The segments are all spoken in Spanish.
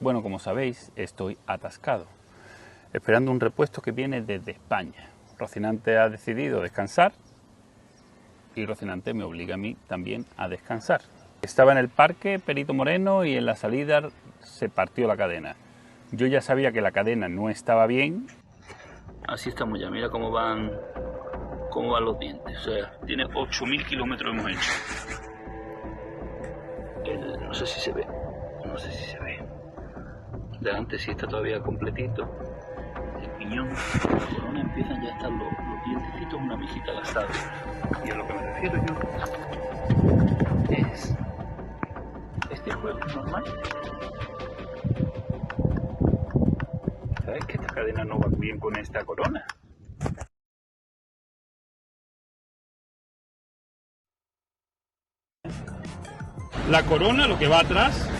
Bueno, como sabéis, estoy atascado, esperando un repuesto que viene desde España. Rocinante ha decidido descansar y Rocinante me obliga a mí también a descansar. Estaba en el parque Perito Moreno y en la salida se partió la cadena. Yo ya sabía que la cadena no estaba bien. Así estamos ya, mira cómo van los dientes. O sea, tiene 8.000 kilómetros hemos hecho. No sé si se ve. Delante sí está todavía completito. El piñón, la corona, empiezan ya a estar los dientecitos, una mijita gastada. Y a lo que me refiero yo es este juego normal. ¿Sabes que esta cadena no va bien con esta corona? La corona, lo que va atrás,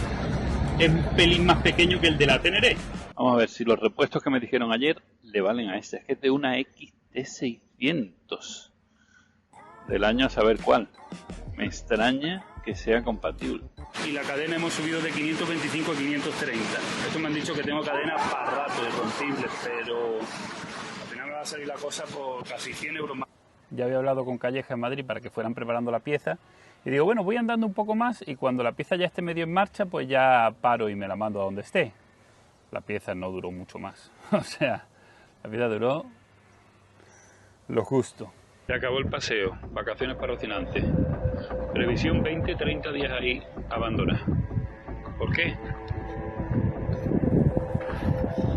es un pelín más pequeño que el de la Teneré. Vamos a ver si los repuestos que me dijeron ayer le valen a este. Es que es de una XT600 del año a saber cuál. Me extraña que sea compatible. Y la cadena hemos subido de 525 a 530. Esto me han dicho que tengo cadena para rato de rompibles, pero al final me va a salir la cosa por casi 100 euros más. Ya había hablado con Calleja en Madrid para que fueran preparando la pieza. Y digo, bueno, voy andando un poco más y cuando la pieza ya esté medio en marcha, pues ya paro y me la mando a donde esté. La pieza no duró mucho más. O sea, la pieza duró lo justo. Se acabó el paseo. Vacaciones para Rocinante. Previsión 20-30 días ahí abandonada. ¿Por qué?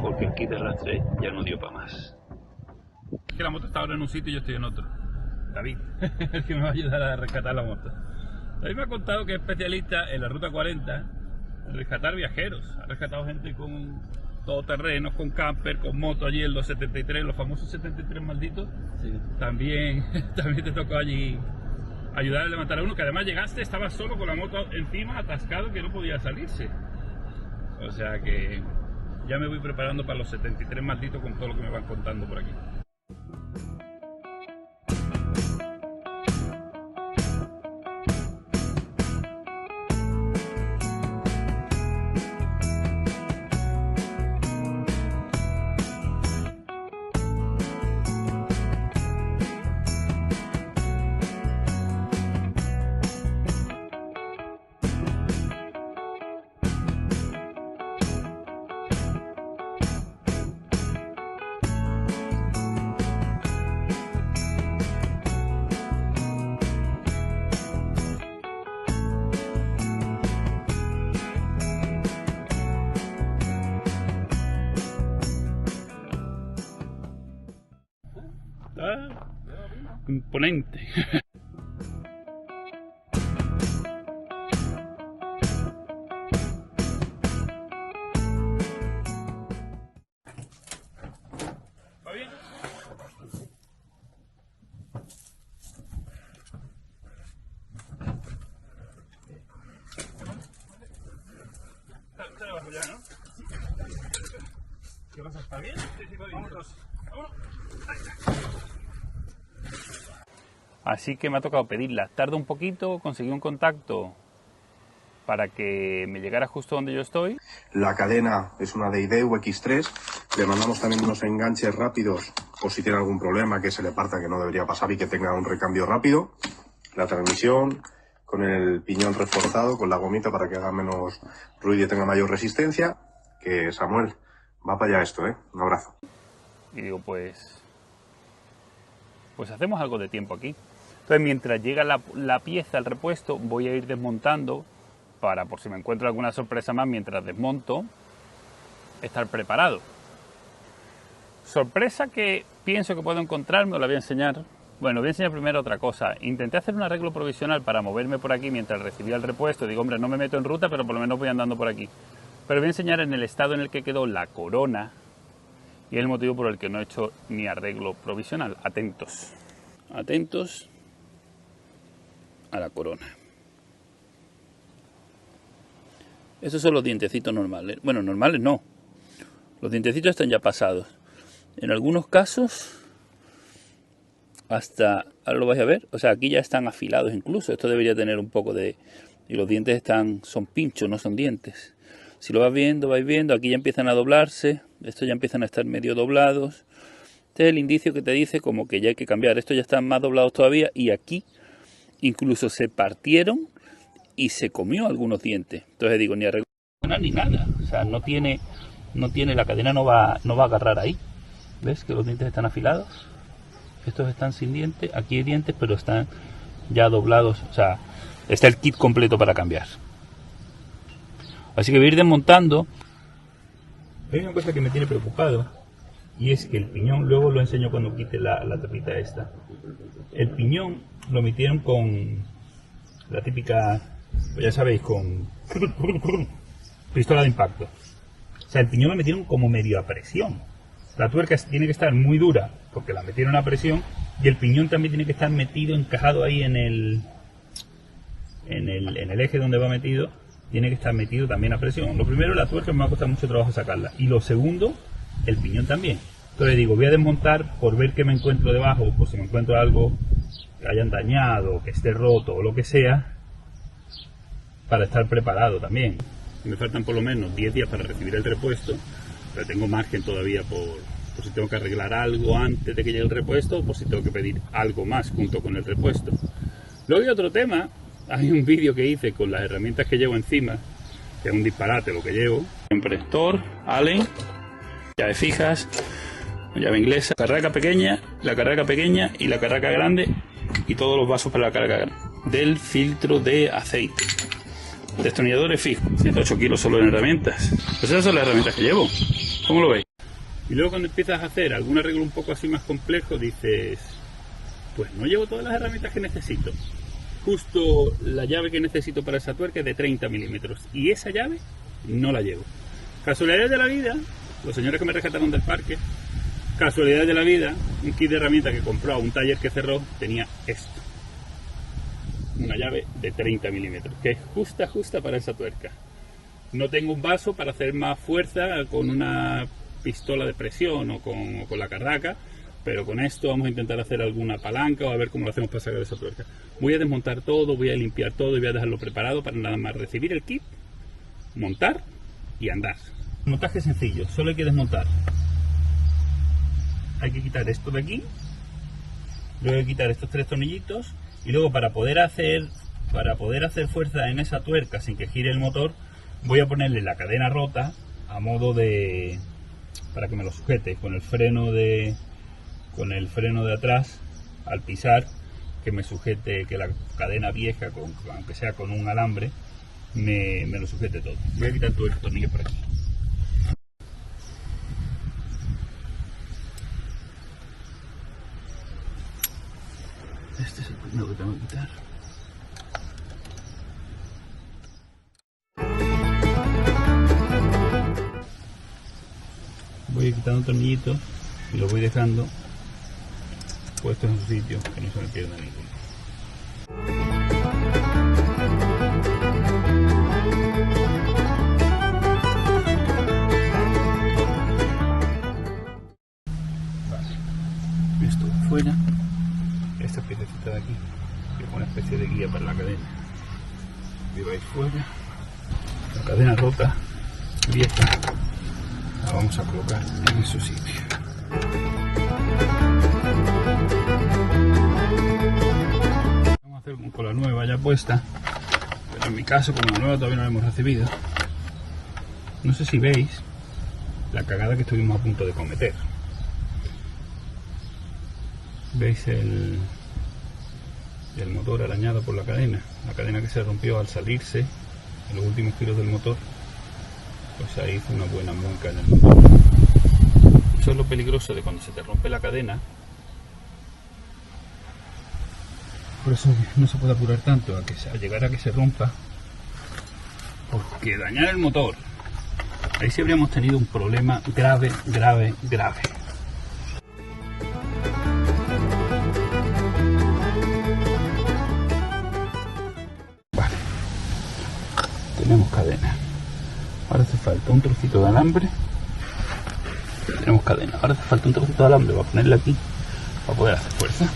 Porque el kit de rastre ya no dio para más. Es que la moto está ahora en un sitio y yo estoy en otro. David, el que me va a ayudar a rescatar la moto. David me ha contado que es especialista en la Ruta 40 en rescatar viajeros. Ha rescatado gente con todoterrenos, con camper, con moto allí en los 73, los famosos 73 malditos. Sí. También te tocó allí ayudar a levantar a uno, que además llegaste, estaba solo con la moto encima, atascado, que no podía salirse. O sea que ya me voy preparando para los 73 malditos con todo lo que me van contando por aquí. Imponente. ¿Va bien? Está debajo ya, ¿no? ¿Qué pasa? ¿Está bien? Sí, va bien. Vámonos. Así que me ha tocado pedirla. Tarda un poquito, conseguí un contacto para que me llegara justo donde yo estoy. La cadena es una de IDEU X3. Le mandamos también unos enganches rápidos por si tiene algún problema, que se le parta, que no debería pasar y que tenga un recambio rápido. La transmisión con el piñón reforzado, con la gomita para que haga menos ruido y tenga mayor resistencia. Que Samuel, va para allá esto, ¿eh? Un abrazo. Y digo, pues hacemos algo de tiempo aquí. Entonces, mientras llega la pieza, el repuesto, voy a ir desmontando para, por si me encuentro alguna sorpresa más mientras desmonto, estar preparado. Sorpresa que pienso que puedo encontrarme, os la voy a enseñar. Bueno, voy a enseñar primero otra cosa. Intenté hacer un arreglo provisional para moverme por aquí mientras recibía el repuesto. Digo, hombre, no me meto en ruta, pero por lo menos voy andando por aquí. Pero voy a enseñar en el estado en el que quedó la corona y el motivo por el que no he hecho mi arreglo provisional. Atentos. Atentos a la corona. Esos son los dientecitos normales. Bueno, normales no. Los dientecitos están ya pasados. En algunos casos, hasta, ahora lo vais a ver, o sea, aquí ya están afilados incluso. Esto debería tener un poco de... Y los dientes son pinchos, no son dientes. Si lo vais viendo, aquí ya empiezan a doblarse, estos ya empiezan a estar medio doblados. Este es el indicio que te dice como que ya hay que cambiar. Estos ya están más doblados todavía y aquí incluso se partieron y se comió algunos dientes. Entonces digo, ni arreglo ni nada. O sea, no tiene, la cadena no va a agarrar ahí. ¿Ves que los dientes están afilados? Estos están sin dientes, aquí hay dientes, pero están ya doblados. O sea, está el kit completo para cambiar. Así que voy a ir desmontando. Hay una cosa que me tiene preocupado, y es que el piñón, luego lo enseño cuando quite la tapita esta. El piñón lo metieron con la típica, pues ya sabéis, con pistola de impacto. O sea, el piñón lo metieron como medio a presión. La tuerca tiene que estar muy dura porque la metieron a presión, y el piñón también tiene que estar metido, encajado ahí en el eje donde va metido. Tiene que estar metido también a presión. Lo primero, la tuerca me va a costar mucho trabajo sacarla, y lo segundo, el piñón también. Entonces digo, voy a desmontar por ver qué me encuentro debajo, por si me encuentro algo que hayan dañado, que esté roto o lo que sea, para estar preparado también. Me faltan por lo menos 10 días para recibir el repuesto, pero tengo margen todavía por si tengo que arreglar algo antes de que llegue el repuesto, o por si tengo que pedir algo más junto con el repuesto. Luego hay otro tema. Hay un vídeo que hice con las herramientas que llevo encima, que es un disparate lo que llevo. Siempre Thor, Allen, llaves fijas, llave inglesa, carraca pequeña y la carraca grande, y todos los vasos para la carga grande. Del filtro de aceite. Destornilladores fijos. 108 kilos solo en herramientas. Pues esas son las herramientas que llevo. ¿Cómo lo veis? Y luego cuando empiezas a hacer algún arreglo un poco así más complejo, dices, pues no llevo todas las herramientas que necesito. Justo la llave que necesito para esa tuerca es de 30 milímetros, y esa llave no la llevo. Casualidades de la vida, los señores que me rescataron del parque, casualidades de la vida, un kit de herramientas que compró a un taller que cerró tenía esto, una llave de 30 milímetros, que es justa para esa tuerca. No tengo un vaso para hacer más fuerza con una pistola de presión o con la carraca, pero con esto vamos a intentar hacer alguna palanca o a ver cómo lo hacemos para sacar esa tuerca. Voy a desmontar todo, voy a limpiar todo y voy a dejarlo preparado para nada más recibir el kit, montar y andar. El montaje es sencillo, solo hay que desmontar. Hay que quitar esto de aquí, luego hay que quitar estos 3 tornillitos, y luego para poder hacer fuerza en esa tuerca sin que gire el motor, voy a ponerle la cadena rota a modo de, para que me lo sujete con el freno de atrás al pisar, que me sujete, que la cadena vieja, aunque sea con un alambre, me lo sujete todo. Voy a quitar todo el tornillo por aquí. Este es el primero que tengo que quitar. Voy quitando tornillitos y lo voy dejando puestos en su sitio, que no se me pierda ninguno. Vale, esto fuera, esta piececita de aquí, que es una especie de guía para la cadena, lleváis fuera, la cadena rota, vieja, la vamos a colocar en su sitio. Vamos a hacer con la nueva ya puesta, pero en mi caso, como la nueva todavía no la hemos recibido, no sé si veis la cagada que estuvimos a punto de cometer. ¿Veis el motor arañado por la cadena que se rompió al salirse en los últimos giros del motor? Pues ahí hizo una buena mueca en el motor. Eso es lo peligroso de cuando se te rompe la cadena. Por eso no se puede apurar tanto a llegar a que se rompa, porque dañar el motor, ahí sí habríamos tenido un problema grave. Vale, tenemos cadena. Ahora hace falta un trocito de alambre. Tenemos cadena. Ahora hace falta un trocito de alambre para ponerle aquí, para poder hacer fuerza.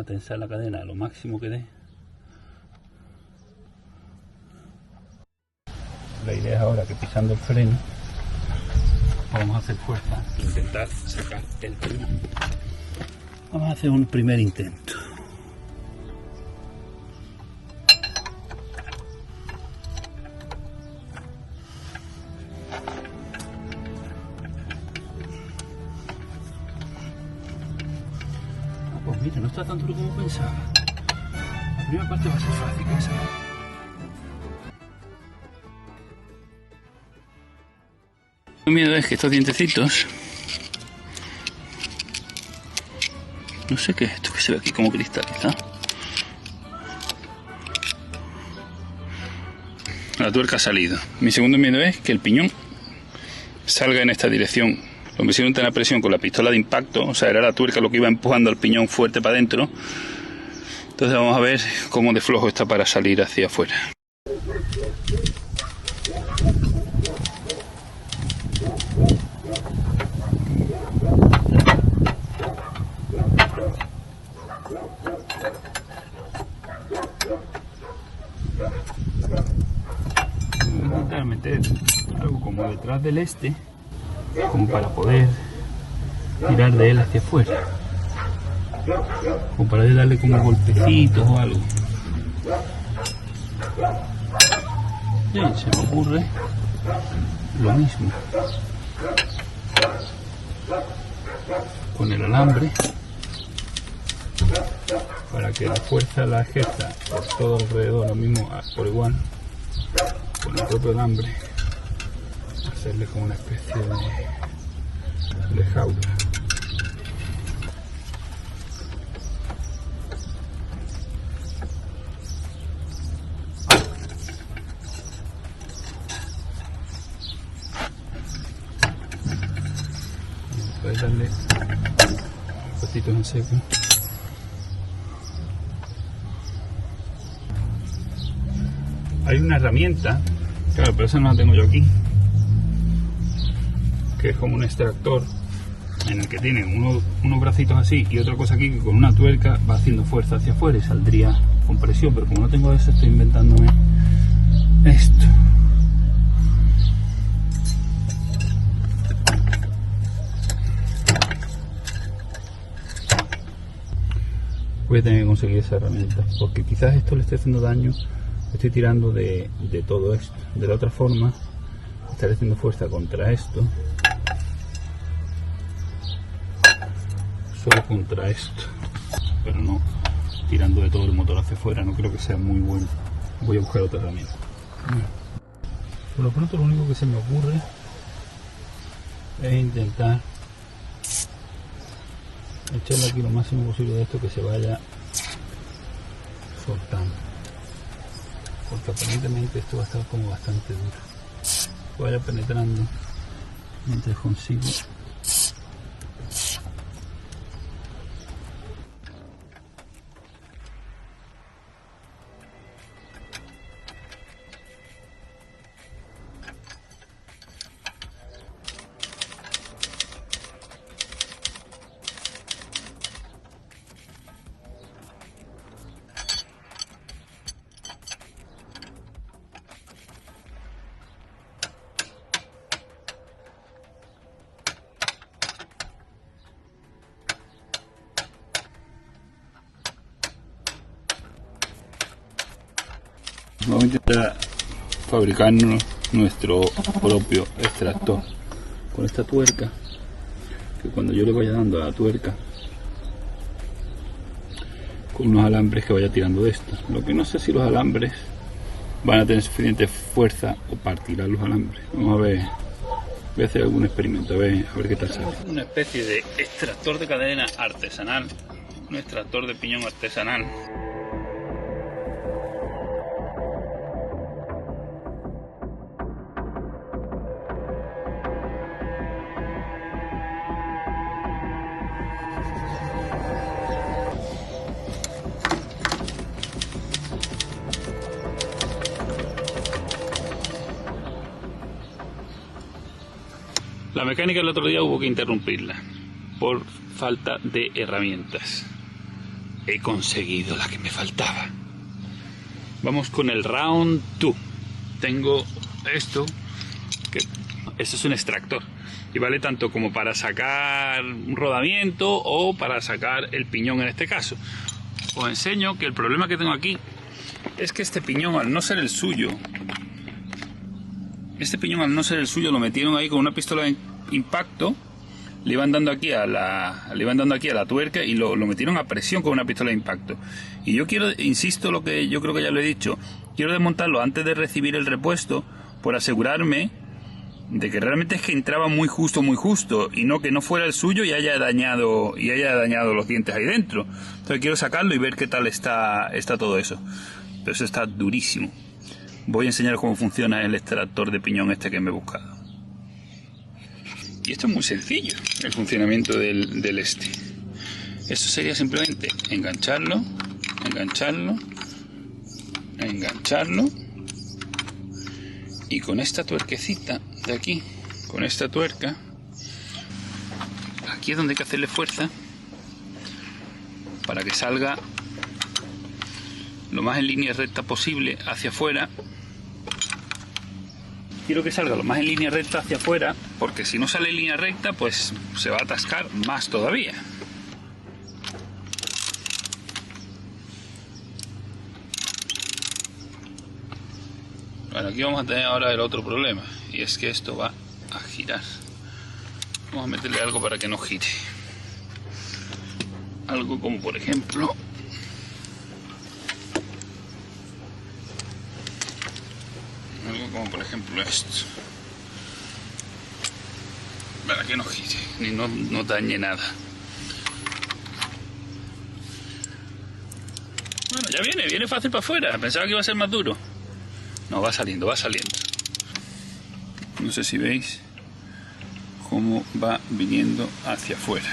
tensar la cadena a lo máximo que dé. La idea es ahora que pisando el freno vamos a hacer fuerza e intentar sacar el piñón. Vamos a hacer un primer intento. Pues mira, no está tan duro como pensaba. La primera parte va a ser fácil, esa. Mi miedo es que estos dientecitos, no sé qué es esto que se ve aquí como cristaliza. La tuerca ha salido. Mi segundo miedo es que el piñón salga en esta dirección. Lo me hicieron tener presión con la pistola de impacto, o sea, era la tuerca lo que iba empujando al piñón fuerte para adentro. Entonces vamos a ver cómo de flojo está para salir hacia afuera. Voy a intentar meter algo como detrás del este, como para poder tirar de él hacia afuera, como para darle como golpecitos o algo. Y se me ocurre lo mismo con el alambre, para que la fuerza la ejerza por todo alrededor, lo mismo por igual con el propio alambre, hacerle como una especie de jaula. Puedes darle poquitos en seco. Hay una herramienta, claro, pero esa no la tengo yo aquí, que es como un extractor en el que tiene unos bracitos así y otra cosa aquí que con una tuerca va haciendo fuerza hacia afuera y saldría con presión, pero como no tengo eso estoy inventándome esto. Voy a tener que conseguir esa herramienta porque quizás esto le esté haciendo daño. Estoy tirando de todo esto. De la otra forma estaré haciendo fuerza contra esto, solo contra esto, pero no tirando de todo el motor hacia afuera. No creo que sea muy bueno. Voy a buscar otra herramienta. Por lo pronto lo único que se me ocurre es intentar echarle aquí lo máximo posible de esto, que se vaya soltando, porque aparentemente esto va a estar como bastante duro. Que vaya penetrando mientras consigo vamos a intentar fabricarnos nuestro propio extractor con esta tuerca, que cuando yo le vaya dando a la tuerca con unos alambres que vaya tirando de esto. Lo que no sé si los alambres van a tener suficiente fuerza o partirán los alambres. Vamos a ver, voy a hacer algún experimento, a ver qué tal sale. Una especie de extractor de cadena artesanal, un extractor de piñón artesanal. La mecánica el otro día hubo que interrumpirla por falta de herramientas. he conseguido la que me faltaba. Vamos con el round 2. Tengo esto, que esto es un extractor y vale tanto como para sacar un rodamiento o para sacar el piñón en este caso. Os enseño que el problema que tengo aquí es que este piñón, al no ser el suyo, lo metieron ahí con una pistola de impacto, le iban dando aquí a la tuerca y lo metieron a presión con una pistola de impacto. Y yo quiero, insisto, lo que yo creo que ya lo he dicho, quiero desmontarlo antes de recibir el repuesto por asegurarme de que realmente es que entraba muy justo y no que no fuera el suyo y haya dañado los dientes ahí dentro. Entonces quiero sacarlo y ver qué tal está todo eso. Pero eso está durísimo. Voy a enseñar cómo funciona el extractor de piñón este que me he buscado. Y esto es muy sencillo, el funcionamiento del este. Esto sería simplemente engancharlo. Y con esta tuerquecita de aquí, con esta tuerca, aquí es donde hay que hacerle fuerza para que salga lo más en línea recta posible hacia afuera. Quiero que salga lo más en línea recta hacia afuera, porque si no sale en línea recta, pues se va a atascar más todavía. Bueno, aquí vamos a tener ahora el otro problema, y es que esto va a girar. Vamos a meterle algo para que no gire. Algo como por ejemplo esto, para que no gire ni no dañe nada. Bueno, ya viene fácil para afuera. Pensaba que iba a ser más duro. No, va saliendo. No sé si veis cómo va viniendo hacia afuera.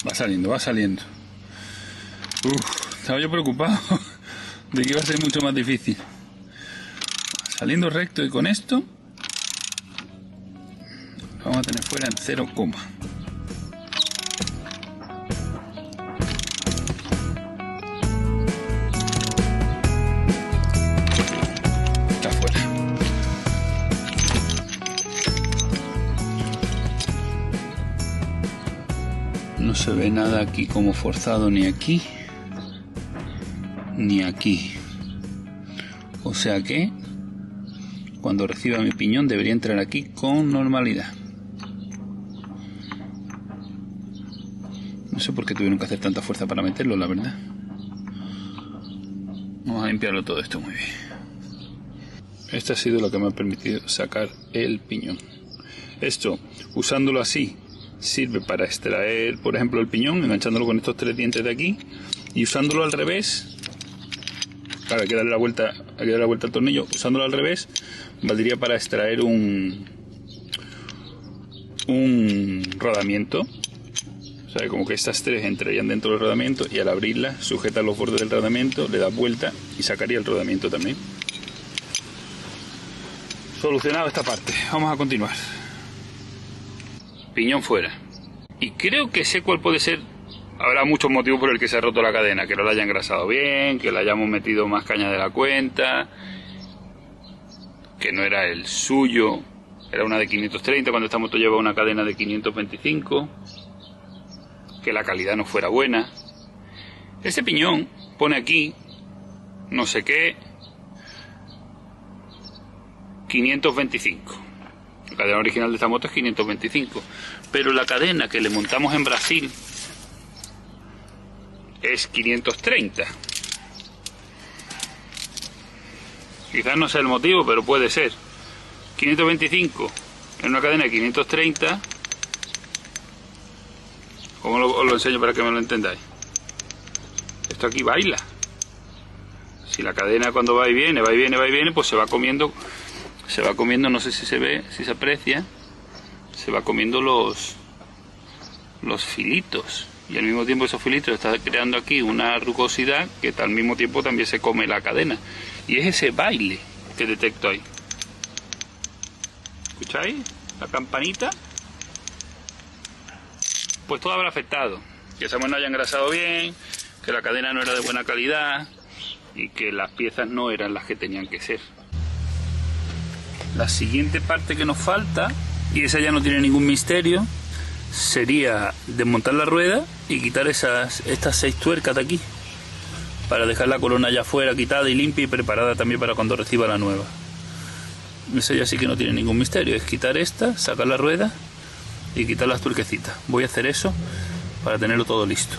Va saliendo. Estaba yo preocupado de que iba a ser mucho más difícil. Saliendo recto, y con esto vamos a tener fuera en 0, está fuera. No se ve nada aquí como forzado, ni aquí ni aquí. O sea que cuando reciba mi piñón debería entrar aquí con normalidad. No sé por qué tuvieron que hacer tanta fuerza para meterlo, la verdad. Vamos a limpiarlo todo esto muy bien. Esta ha sido lo que me ha permitido sacar el piñón. Esto, usándolo así, sirve para extraer, por ejemplo, el piñón, enganchándolo con estos 3 dientes de aquí, y usándolo al revés. Claro, hay que darle la vuelta al tornillo. Usándolo al revés, valdría para extraer un rodamiento. O sea, como que estas 3 entrarían dentro del rodamiento y al abrirla sujeta los bordes del rodamiento, le da vuelta y sacaría el rodamiento también. Solucionado esta parte, vamos a continuar. Piñón fuera. Y creo que sé cuál puede ser. Habrá muchos motivos por el que se ha roto la cadena, que no la haya engrasado bien, que le hayamos metido más caña de la cuenta, que no era el suyo, era una de 530 cuando esta moto lleva una cadena de 525, que la calidad no fuera buena. Este piñón pone aquí, no sé qué, 525. La cadena original de esta moto es 525, pero la cadena que le montamos en Brasil es 530. Quizás no sea el motivo, pero puede ser. 525 en una cadena de 530. ¿Cómo os lo enseño para que me lo entendáis? Esto aquí baila. Si la cadena cuando va y viene, pues se va comiendo, no sé si se ve, si se aprecia, se va comiendo los filitos. Y al mismo tiempo esos filitos están creando aquí una rugosidad que al mismo tiempo también se come la cadena. Y es ese baile que detecto ahí. ¿Escucháis? la campanita, pues todo habrá afectado. Que esa no haya engrasado bien, que la cadena no era de buena calidad y que las piezas no eran las que tenían que ser. La siguiente parte que nos falta, y esa ya no tiene ningún misterio, sería desmontar la rueda y quitar estas 6 tuercas de aquí, para dejar la corona ya fuera quitada y limpia y preparada también para cuando reciba la nueva. Eso ya sí que no tiene ningún misterio, es quitar esta, sacar la rueda y quitar las tuerquecitas. Voy a hacer eso para tenerlo todo listo.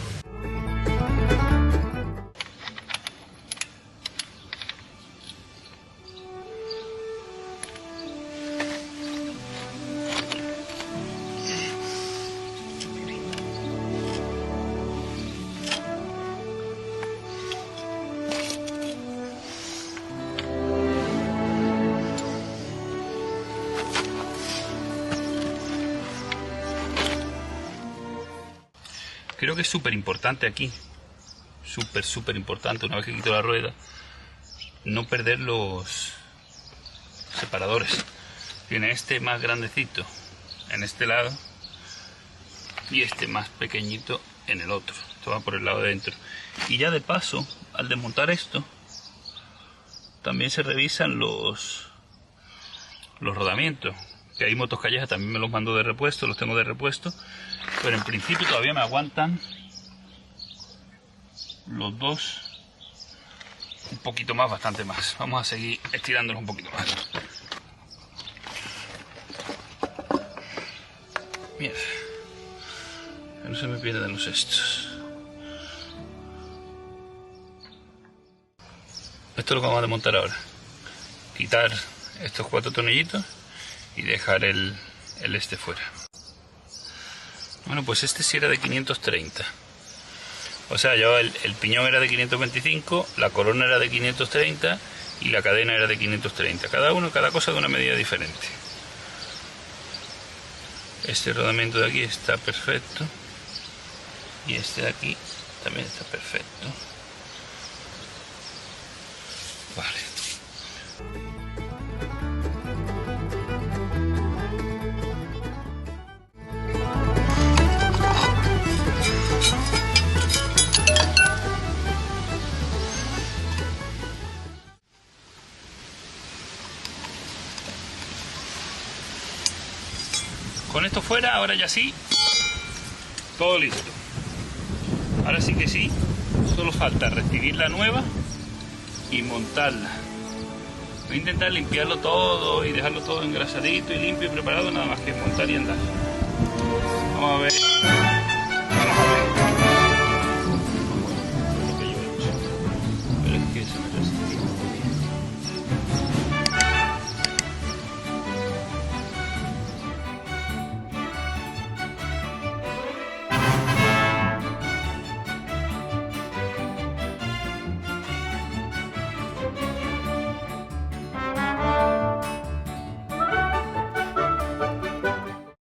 Creo que es súper importante aquí, súper importante, una vez que quito la rueda, no perder los separadores. Tiene este más grandecito en este lado y este más pequeñito en el otro. Esto va por el lado de dentro. Y ya de paso, al desmontar esto, también se revisan los rodamientos. Que hay motos callejas, también me los mando de repuesto, los tengo de repuesto, pero en principio todavía me aguantan los dos un poquito más, bastante más. Vamos a seguir estirándolos un poquito más. Mira, que no se me pierdan los estos. Esto es lo que vamos a desmontar ahora. Quitar estos 4 tornillitos y dejar el este fuera. Bueno, pues este sí era de 530. O sea, yo el piñón era de 525, la corona era de 530 y la cadena era de 530. Cada cosa de una medida diferente. Este rodamiento de aquí está perfecto. Y este de aquí también está perfecto. Vale. Con esto fuera, ahora ya sí, todo listo. Ahora sí que sí, solo falta recibir la nueva y montarla. Voy a intentar limpiarlo todo y dejarlo todo engrasadito y limpio y preparado, nada más que montar y andar. Vamos a ver.